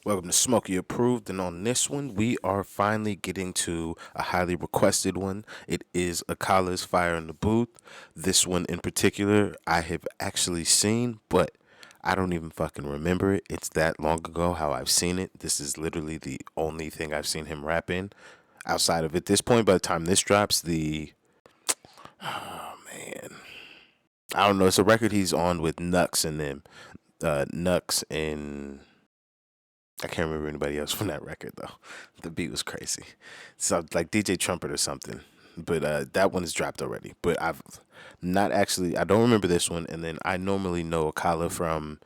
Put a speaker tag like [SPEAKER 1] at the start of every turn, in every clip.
[SPEAKER 1] Welcome to Smokey Approved, and on this one, we are finally getting to a highly requested one. It is Akala's Fire in the Booth. This one in particular, I have actually seen, but I don't even fucking remember it. It's that long ago how I've seen it. This is literally the only thing I've seen him rap in. Outside of at this point, by the time this drops, man, I don't know. It's a record he's on with Nux and them. Nux and I can't remember anybody else from that record though. The beat was crazy. So like DJ Trumpet or something. But that one is dropped already. But I've not actually I don't remember this one, and then I normally know Akala from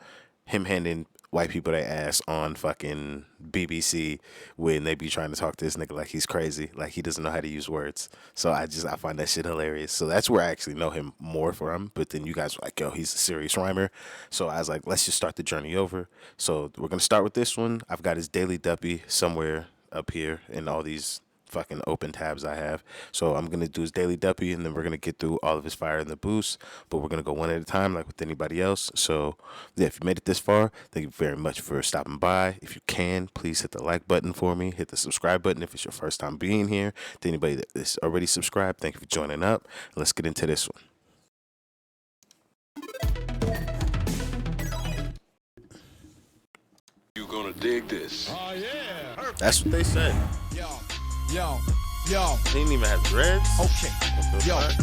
[SPEAKER 1] him handing white people their ass on fucking BBC when they be trying to talk to this nigga like he's crazy, like he doesn't know how to use words. So I find that shit hilarious. So that's where I actually know him more from. But then you guys were like, yo, he's a serious rhymer. So I was like, let's just start the journey over. So we're gonna start with this one. I've got his Daily Duppy somewhere up here in all these fucking open tabs I have. So I'm gonna do his Daily Duppy, and then we're gonna get through all of his Fire in the Boost. But we're gonna go one at a time, like with anybody else. So yeah, if you made it this far, thank you very much for stopping by. If you can, please hit the like button for me. Hit the subscribe button if it's your first time being here. To anybody that is already subscribed, thank you for joining up. Let's get into this one.
[SPEAKER 2] You gonna dig this?
[SPEAKER 3] Oh yeah.
[SPEAKER 1] That's what they said.
[SPEAKER 3] Yo, yo, yo.
[SPEAKER 1] They didn't even have dreads.
[SPEAKER 3] Okay.
[SPEAKER 1] What the
[SPEAKER 3] Yo.
[SPEAKER 1] fuck?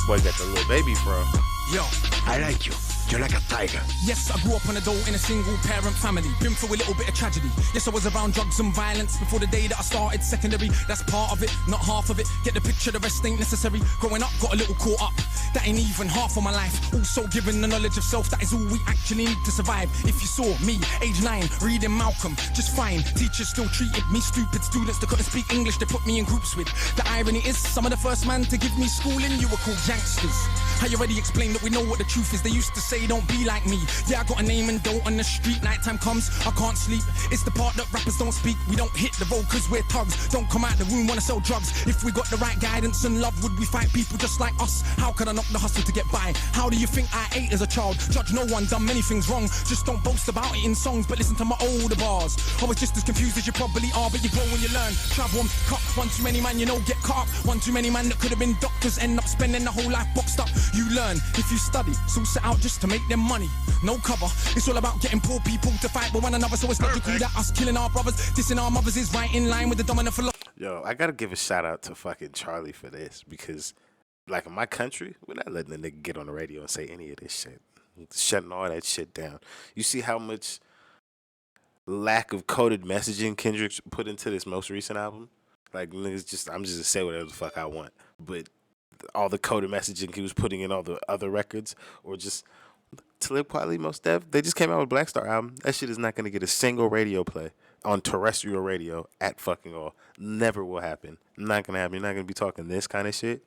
[SPEAKER 1] Boy got the little baby fro.
[SPEAKER 3] Yo.
[SPEAKER 4] I like you. You're like a tiger.
[SPEAKER 3] Yes, I grew up on a dole in a single parent family. Been through a little bit of tragedy. Yes, I was around drugs and violence before the day that I started secondary. That's part of it, not half of it. Get the picture, the rest ain't necessary. Growing up, got a little caught up. That ain't even half of my life. Also given the knowledge of self, that is all we actually need to survive. If you saw me, age 9, reading Malcolm, just fine. Teachers still treated me stupid. Students that couldn't speak English, they put me in groups with. The irony is, some of the first man to give me schooling, you were called gangsters. I already explained that we know what the truth is. They used to say, don't be like me. Yeah, I got a name and dough on the street. Nighttime comes, I can't sleep. It's the part that rappers don't speak. We don't hit the road cause we're thugs. Don't come out the room, wanna sell drugs. If we got the right guidance and love, would we fight people just like us? How could I knock the hustle to get by? How do you think I ate as a child? Judge no one, done many things wrong. Just don't boast about it in songs, but listen to my older bars. I was just as confused as you probably are, but you grow when you learn. Travel and cut. One too many man, you know, get caught up. One too many man that could have been doctors, end up spending the whole life boxed up. You learn if you study, so set out just to make them money. No cover, it's all about getting poor people to fight with one another. So it's logical that us killing our brothers, dissing our mothers is right in line with the dominant philosophy.
[SPEAKER 1] Yo, I gotta give a shout out to fucking Charlie for this because, like, in my country, we're not letting a nigga get on the radio and say any of this shit. Shutting all that shit down. You see how much lack of coded messaging Kendrick's put into this most recent album? Like, niggas I'm just gonna say whatever the fuck I want. But all the coded messaging he was putting in all the other records, or just Talib Kweli, Mos Def, they just came out with Black Star album. That shit is not gonna get a single radio play on terrestrial radio at fucking all. Never will happen. Not gonna happen. You're not gonna be talking this kind of shit.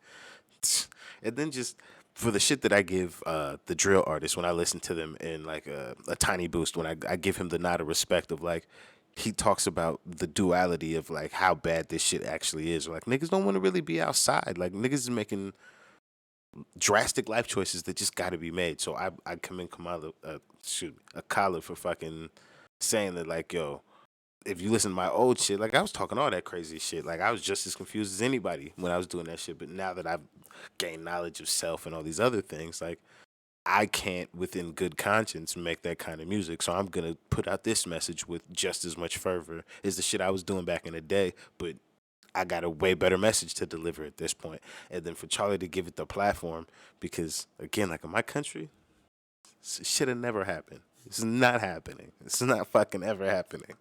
[SPEAKER 1] And then just for the shit that I give the drill artists when I listen to them in like a tiny boost, when I give him the nod of respect of like, he talks about the duality of like how bad this shit actually is. Like, niggas don't want to really be outside. Like, niggas is making drastic life choices that just got to be made. So I commend Akala for fucking saying that, like, yo, if you listen to my old shit, like, I was talking all that crazy shit. Like, I was just as confused as anybody when I was doing that shit. But now that I've gained knowledge of self and all these other things, like, I can't, within good conscience, make that kind of music. So I'm going to put out this message with just as much fervor as the shit I was doing back in the day. But I got a way better message to deliver at this point. And then for Charlie to give it the platform, because, again, like in my country, shit have never happened. It's not happening. It's not fucking ever happening.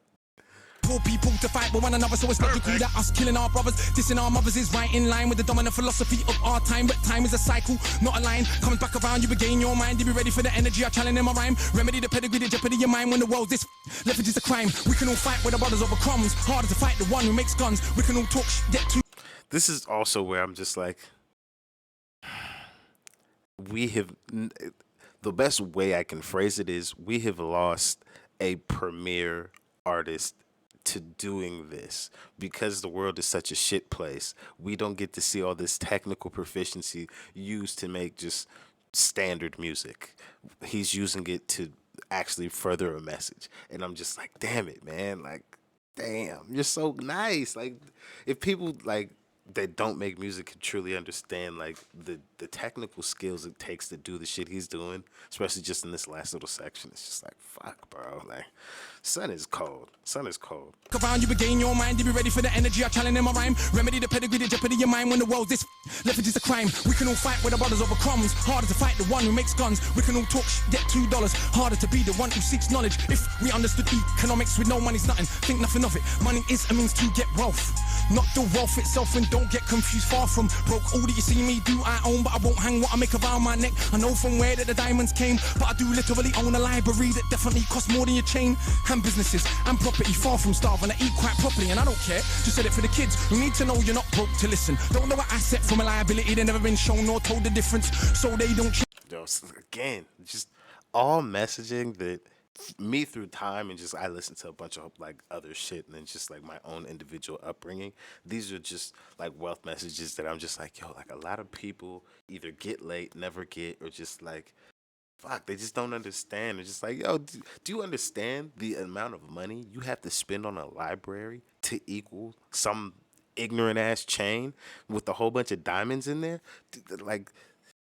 [SPEAKER 3] Poor people to fight with one another, so it's logical that us killing our brothers, dissing our mothers is right in line with the dominant philosophy of our time. But time is a cycle, not a line. Comes back around, you regain your mind. You be ready for the energy I challenge in my rhyme. Remedy the pedigree, the jeopardy of your mind. When the world's this leverage is a crime. We can all fight with our brothers over crumbs. Harder to fight the one who makes guns. We can all talk get to.
[SPEAKER 1] This is also where I'm just like, we have, the best way I can phrase it is, we have lost a premier artist to doing this because the world is such a shit place. We don't get to see all this technical proficiency used to make just standard music. He's using it to actually further a message. And I'm just like, damn it, man. Like, damn, you're so nice. Like, if people like that don't make music can truly understand like the technical skills it takes to do the shit he's doing, especially just in this last little section, it's just like, fuck, bro. Like, sun is cold. Sun is cold.
[SPEAKER 3] Around you regain your mind, you be ready for the energy I challenge in my rhyme. Remedy the pedigree, the jeopardy of your mind when the world's this leverage is a crime. We can all fight with our brothers over crumbs. Harder to fight the one who makes guns. We can all talk get $2. Harder to be the one who seeks knowledge. If we understood economics with no money's nothing, think nothing of it. Money is a means to get wealth, not the wealth itself. And don't get confused, far from broke. All that you see me do I own, but I won't hang what I make around my neck. I know from where that the diamonds came, but I do literally own a library that definitely costs more than your chain. And businesses and property, far from starving. I eat quite properly and I don't care. Just said it for the kids who need to know you're not broke to listen. Don't know an asset from a liability. They've never been shown or told the difference, so they don't change.
[SPEAKER 1] Yo, again, just all messaging that me through time and just I listen to a bunch of like other shit and then just like my own individual upbringing. These are just like wealth messages that I'm just like, yo, like a lot of people either get late, never get, or just like, fuck, they just don't understand. They're just like, yo, do you understand the amount of money you have to spend on a library to equal some ignorant ass chain with a whole bunch of diamonds in there? Like,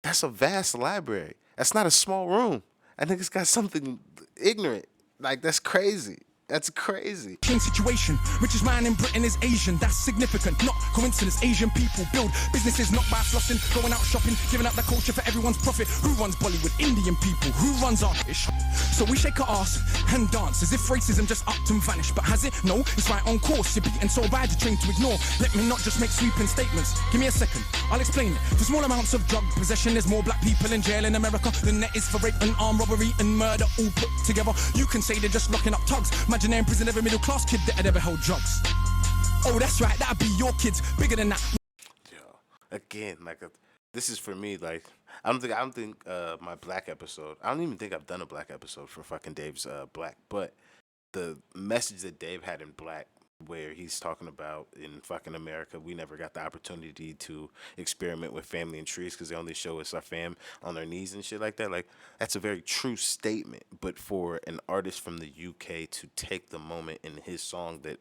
[SPEAKER 1] that's a vast library. That's not a small room. I think it's got something ignorant. Like, that's crazy. That's crazy.
[SPEAKER 3] Situation. Richest man in Britain is Asian. That's significant. Not coincidence. Asian people build businesses not by flossing, going out shopping, giving up the culture for everyone's profit. Who runs Bollywood? Indian people. Who runs our ish? So we shake our ass and dance as if racism just upped and vanished. But has it? No, it's right on course. You're beaten so bad you're trained to ignore. Let me not just make sweeping statements. Give me a second. I'll explain it. For small amounts of drug possession, there's more black people in jail in America than there is for rape and armed robbery and murder all put together. You can say they're just locking up thugs. Imagine they're in prison, every middle class kid that had ever held drugs. Oh, that's right, that'd be your kids, bigger than that.
[SPEAKER 1] Yo, again, like this is for me. Like, I don't think my black episode. I don't even think I've done a black episode for fucking Dave's black. But the message that Dave had in black, where he's talking about in fucking America, we never got the opportunity to experiment with family and trees because they only show us our fam on their knees and shit like that. Like, that's a very true statement. But for an artist from the UK to take the moment in his song that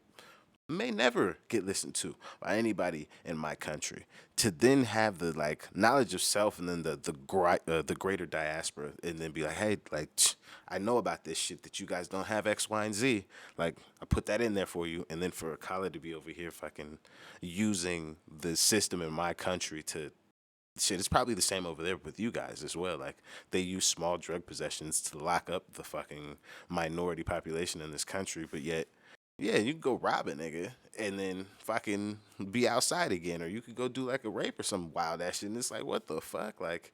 [SPEAKER 1] may never get listened to by anybody in my country, to then have the like knowledge of self and then the greater diaspora, and then be like, hey, like, I know about this shit that you guys don't have, X, Y, and Z. Like, I put that in there for you, and then for Akala to be over here fucking using the system in my country to shit. It's probably the same over there with you guys as well. Like, they use small drug possessions to lock up the fucking minority population in this country, but yet, yeah, you can go rob a nigga and then fucking be outside again. Or you could go do like a rape or some wild ass shit. And it's like, what the fuck? Like,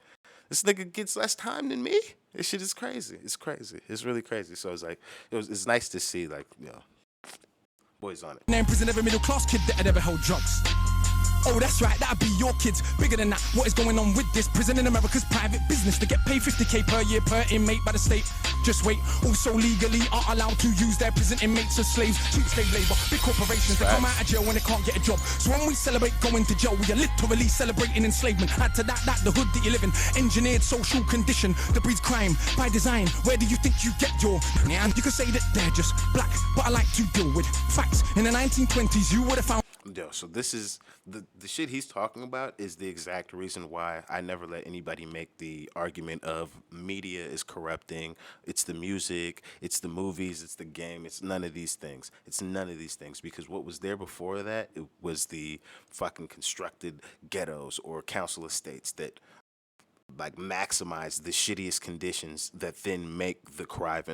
[SPEAKER 1] this nigga gets less time than me? This shit is crazy. It's crazy. It's really crazy. So it's like, it's nice to see, like, you know, boys on it.
[SPEAKER 3] In prison, every middle class kid that had ever held drugs. Oh, that's right, that'd be your kids, bigger than that. What is going on with this? Prison in America's private business. They get paid 50k per year per inmate by the state. Just wait, also legally are allowed to use their prison inmates as slaves. Cheap slave labor, big corporations, they come out of jail when they can't get a job. So when we celebrate going to jail, we are literally celebrating enslavement. Add to that, the hood that you live in, engineered social condition that breeds crime by design. Where do you think you get your... And you can say that they're just black, but I like to deal with facts. In the 1920s, you would have found...
[SPEAKER 1] Yo, so this is the shit he's talking about is the exact reason why I never let anybody make the argument of media is corrupting. It's the music, it's the movies, it's the game. It's none of these things. It's none of these things, because what was there before that, it was the fucking constructed ghettos or council estates that like maximize the shittiest conditions that then make the crime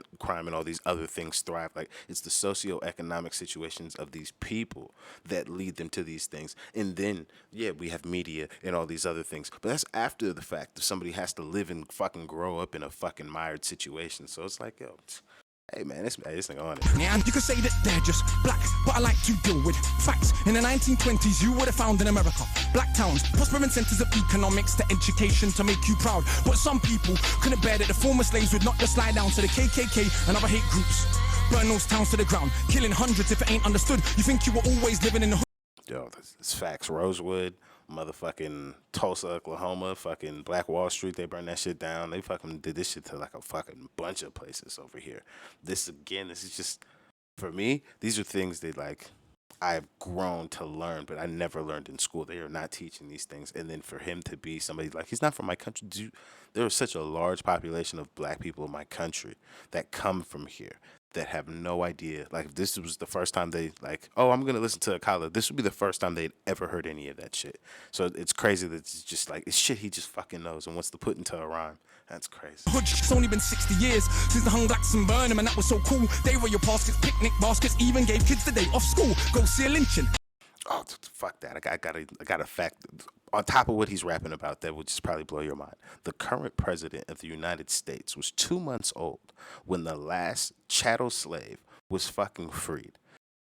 [SPEAKER 1] and all these other things thrive. Like, it's the socioeconomic situations of these people that lead them to these things. And then, yeah, we have media and all these other things. But that's after the fact that somebody has to live and fucking grow up in a fucking mired situation. So it's like, yo, hey man, this nigga on it.
[SPEAKER 3] And you can say that they're just black, but I like to deal with facts. In the 1920s, you would have found in America black towns, prospering centers of economics to education to make you proud. But some people couldn't bear that the former slaves would not just lie down to the KKK and other hate groups. Burn those towns to the ground, killing hundreds if it ain't understood. You think you were always living in the hood?
[SPEAKER 1] Yo, it's facts. Rosewood, motherfucking Tulsa, Oklahoma, fucking Black Wall Street. They burned that shit down. They fucking did this shit to like a fucking bunch of places over here. This is just, for me, these are things that like I've grown to learn, but I never learned in school. They are not teaching these things. And then for him to be somebody like, he's not from my country. There is such a large population of black people in my country that come from here that have no idea. Like, if this was the first time they like, oh, I'm going to listen to Akala, this would be the first time they'd ever heard any of that shit. So it's crazy that it's just like, it's shit he just fucking knows and wants to put into a rhyme. That's crazy.
[SPEAKER 3] It's only been 60 years since the hung blacks and burn them, and that was so cool. They were your baskets, picnic baskets, even gave kids the day off school. Go see a lynching.
[SPEAKER 1] Oh, fuck that. I got a fact on top of what he's rapping about that would just probably blow your mind. The current president of the United States was 2 months old when the last chattel slave was fucking freed.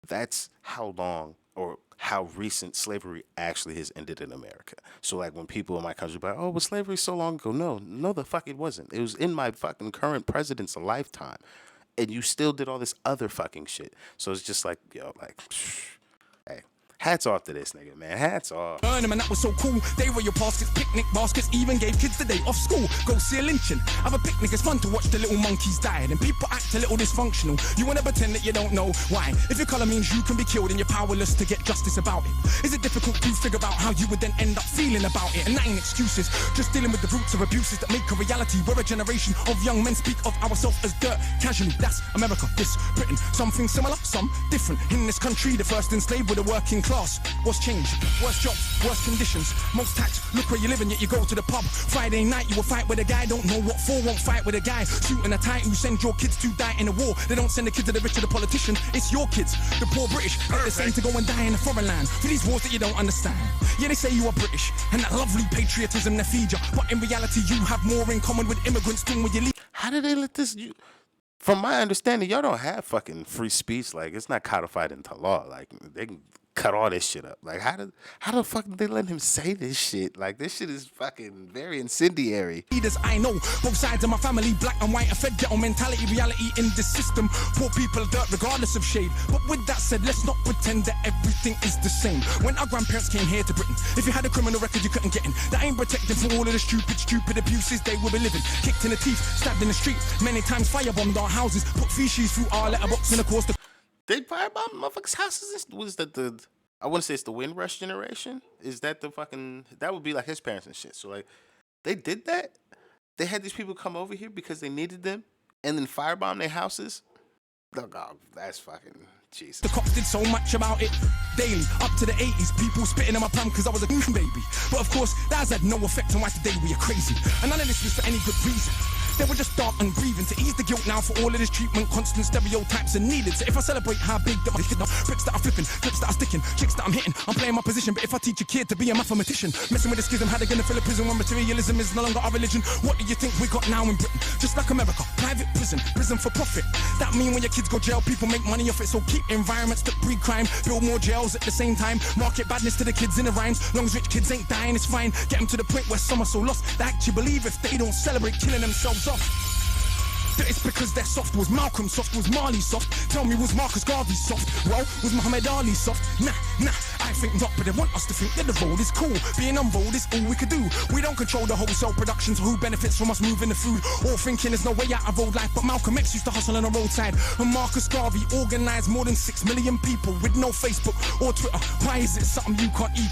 [SPEAKER 1] That's how long or how recent slavery actually has ended in America. So like when people in my country be like, oh, was slavery so long ago? No, the fuck it wasn't. It was in my fucking current president's lifetime. And you still did all this other fucking shit. So it's just like, yo, like, hey. Hats off to this nigga, man. Hats off.
[SPEAKER 3] Burn them, and that was so cool. They were your baskets, picnic baskets, even gave kids the day off school. Go see a lynching. Have a picnic, it's fun to watch the little monkeys die. And people act a little dysfunctional. You wanna pretend that you don't know why. If your colour means you can be killed and you're powerless to get justice about it. Is it difficult to figure out how you would then end up feeling about it? And that ain't excuses, just dealing with the roots of abuses that make a reality. We're a generation of young men speak of ourselves as dirt casually. That's America, this Britain. Something similar, some different. In this country, the first enslaved were the working class. What's changed? Worse jobs, worse conditions, most tax. Look where you live and yet you go to the pub. Friday night you will fight with a guy, don't know what for, won't fight with a guy. Suit and a tie who send your kids to die in a war. They don't send the kids to the rich or the politician. It's your kids, the poor British, get the same to go and die in a foreign land for these wars that you don't understand. Yeah, they say you are British and that lovely patriotism they feed you, but in reality you have more in common with immigrants than with your leave.
[SPEAKER 1] How did they let this? From my understanding, y'all don't have fucking free speech. Like, it's not codified into law. Like, they can cut all this shit up. Like, how the fuck did they let him say this shit? Like, this shit is fucking very incendiary.
[SPEAKER 3] Leaders I know, both sides of my family, black and white, a fed ghetto mentality, reality in this system. Poor people are dirt regardless of shade. But with that said, let's not pretend that everything is the same. When our grandparents came here to Britain, if you had a criminal record you couldn't get in. That ain't protected from all of the stupid abuses they will be living. Kicked in the teeth, stabbed in the street, many times firebombed our houses, put feces through our letterbox, and of course
[SPEAKER 1] they firebomb motherfuckers' houses? Was that the? I wouldn't say it's the Windrush generation. Is that the fucking? That would be like his parents and shit. So like, they did that. They had these people come over here because they needed them, and then firebomb their houses. Oh, that's fucking Jesus.
[SPEAKER 3] The cops did so much about it daily, up to the 80s. People spitting in my pram because I was a baby. But of course, that has had no effect on why today we are crazy. And none of this was for any good reason. They were just dark and breathing to ease the guilt now for all of this treatment. Constant stereotypes are needed. So if I celebrate how big that my bricks that are flipping, clips that are sticking, chicks that I'm hitting, I'm playing my position. But if I teach a kid to be a mathematician, messing with the schism, how they gonna fill a prison when materialism is no longer our religion? What do you think we got now in Britain? Just like America, private prison for profit. That mean when your kids go jail, people make money off it. So keep environments that breed crime, build more jails at the same time. Market badness to the kids in the rhymes. Long as rich kids ain't dying, it's fine. Get them to the point where some are so lost they actually believe if they don't celebrate killing themselves off. That it's because they're soft. Was Malcolm soft? Was Marley soft? Tell me, was Marcus Garvey soft? Well, was Muhammad Ali soft? Nah, I think not, but they want us to think that the road is cool. Being on road is all we could do. We don't control the wholesale production, so who benefits from us moving the food? All thinking there's no way out of road life, but Malcolm X used to hustle on the roadside. And Marcus Garvey organised more than 6 million people with no Facebook or Twitter. Why is it something you can't eat?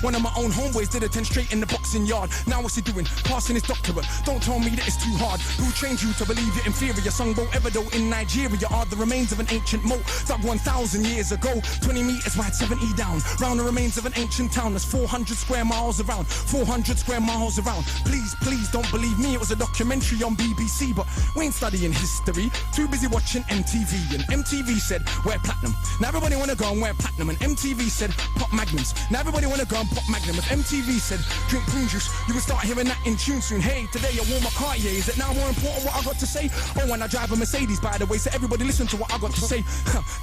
[SPEAKER 3] One of my own homeboys did a 10 straight in the boxing yard. Now what's he doing? Passing his doctorate. Don't tell me that it's too hard. Who trained you to believe you're inferior? Songbo Evido in Nigeria are the remains of an ancient moat dug 1,000 years ago. 20 meters wide, 70 down. Round the remains of an ancient town that's 400 square miles around. 400 square miles around. Please don't believe me. It was a documentary on BBC, but we ain't studying history. Too busy watching MTV. And MTV said, wear platinum. Now everybody wanna go and wear platinum. And MTV said, pop magnums. Now everybody wanna go and pop magnum. If MTV said, drink prune juice, you will start hearing that in tune soon. Hey, today I wore my Cartier. Is it now more important what I got got to say? Oh, and I drive a Mercedes, by the way, so everybody listen to what I got to say.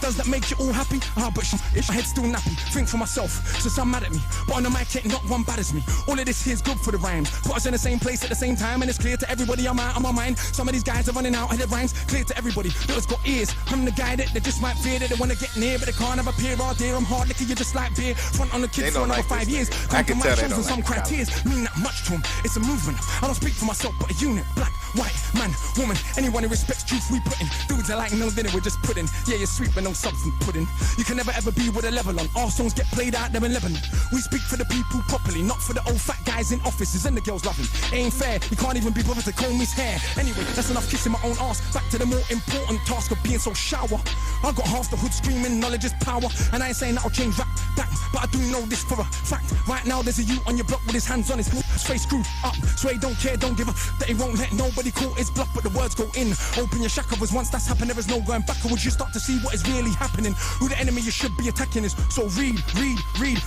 [SPEAKER 3] Does that make you all happy? But it's my head still nappy. Think for myself, so some mad at me. But on the mic, ain't not one bad as me. All of this here's good for the rhymes. Put us in the same place at the same time, and it's clear to everybody I'm out of my mind. Some of these guys are running out of their rhymes. Clear to everybody that has got ears. I'm the guy that they just might fear, that they wanna get near, but they can't have a peer. Oh dear, I'm hard liquor, you just like beer. Front on the kids for another 5 years.
[SPEAKER 1] I can tell they don't
[SPEAKER 3] and some
[SPEAKER 1] like
[SPEAKER 3] cry tears mean that much to them. It's a movement. I don't speak for myself, but a unit. Black, white, man, woman. Anyone who respects truth, we put in. Dudes are like no dinner, we're just pudding. Yeah, you're sweet, but no substance pudding. You can never ever be with a level on. Our songs get played out there in Lebanon. We speak for the people properly, not for the old fat guys in offices and the girls loving. It ain't fair, you can't even be bothered to comb his hair. Anyway, that's enough kissing my own ass. Back to the more important task of being so shower. I got half the hood screaming, knowledge is power. And I ain't saying that'll change rap, that, but I do know this for a fact. Right now there's a youth on your block with his hands on his face screwed up. So he don't care, don't give a that he won't let nobody call his bluff, but the words go in. Open your chakras, once that's happened, there is no going backwards. You start to see what is really happening. Who the enemy you should be attacking is. So read,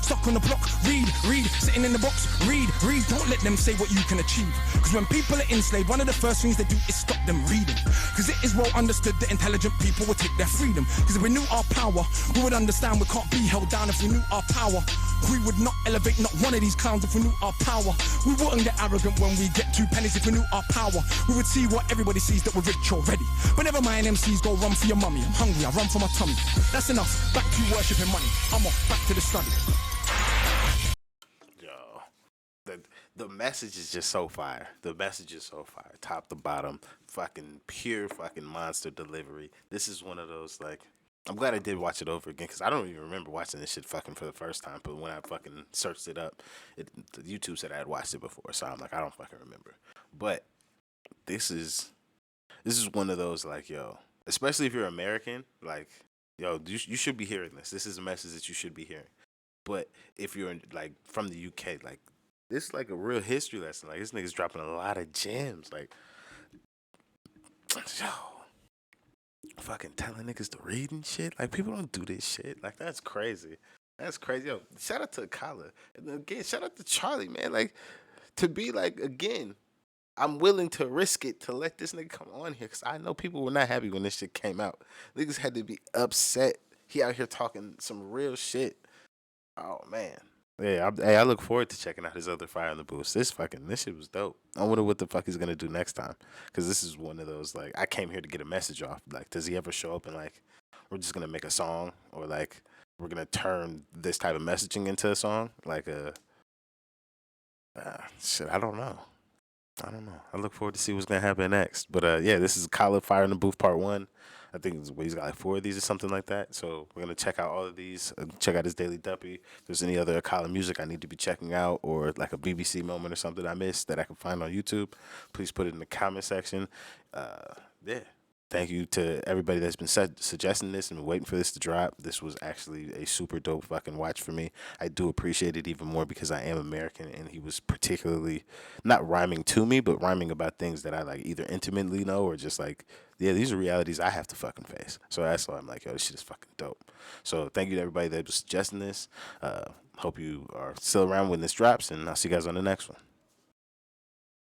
[SPEAKER 3] stuck on the block, read, sitting in the box, read, don't let them say what you can achieve. Cause when people are enslaved, one of the first things they do is stop them reading. Cause it is well understood that intelligent people will take their freedom. Cause if we knew our power, we would understand we can't be held down. If we knew our power, we would not elevate not one of these clowns. If we knew our power, we wouldn't get arrogant when we get 2 pennies. If we knew our power, we would see what everybody sees, that we're rich already. But never mind, MCs go run for your mummy. I'm hungry, I run for my tummy. That's enough, back to worshipping money. I'm off, back to the study.
[SPEAKER 1] Yo, the message is just so fire. The message is so fire, top to bottom, fucking pure fucking monster delivery. This is one of those, like, I'm glad I did watch it over again, because I don't even remember watching this shit fucking for the first time. But when I fucking searched it up, YouTube said I had watched it before, so I'm like, I don't fucking remember. But this is one of those, like, yo, especially if you're American, like, yo, you should be hearing this. This is a message that you should be hearing. But if you're like from the UK, like, this is like a real history lesson. Like, this nigga's dropping a lot of gems. Like, yo, fucking telling niggas to read and shit. Like, people don't do this shit. Like, that's crazy. That's crazy. Yo, shout out to Akala. And again, shout out to Charlie, man. Like, to be like, again, I'm willing to risk it to let this nigga come on here, because I know people were not happy when this shit came out. Niggas had to be upset. He out here talking some real shit. Oh, man. Yeah, I look forward to checking out his other Fire in the Boost. This shit was dope. I wonder what the fuck he's gonna do next time, because this is one of those, like, I came here to get a message off. Like, does he ever show up and, like, we're just gonna make a song, or, like, we're gonna turn this type of messaging into a song? Like, shit, I don't know. I look forward to see what's gonna happen next. But yeah, this is Akala Fire in the Booth Part 1. I think he's got like 4 of these or something like that. So we're gonna check out all of these. Check out his Daily Duppy. If there's any other Akala music I need to be checking out, or like a BBC moment or something I missed that I can find on YouTube, please put it in the comment section. Yeah. Thank you to everybody that's been suggesting this and waiting for this to drop. This was actually a super dope fucking watch for me. I do appreciate it even more because I am American, and he was particularly not rhyming to me, but rhyming about things that I like either intimately know or just like, yeah, these are realities I have to fucking face. So that's why I'm like, yo, this shit is fucking dope. So thank you to everybody that was suggesting this. Hope you are still around when this drops, and I'll see you guys on the next one.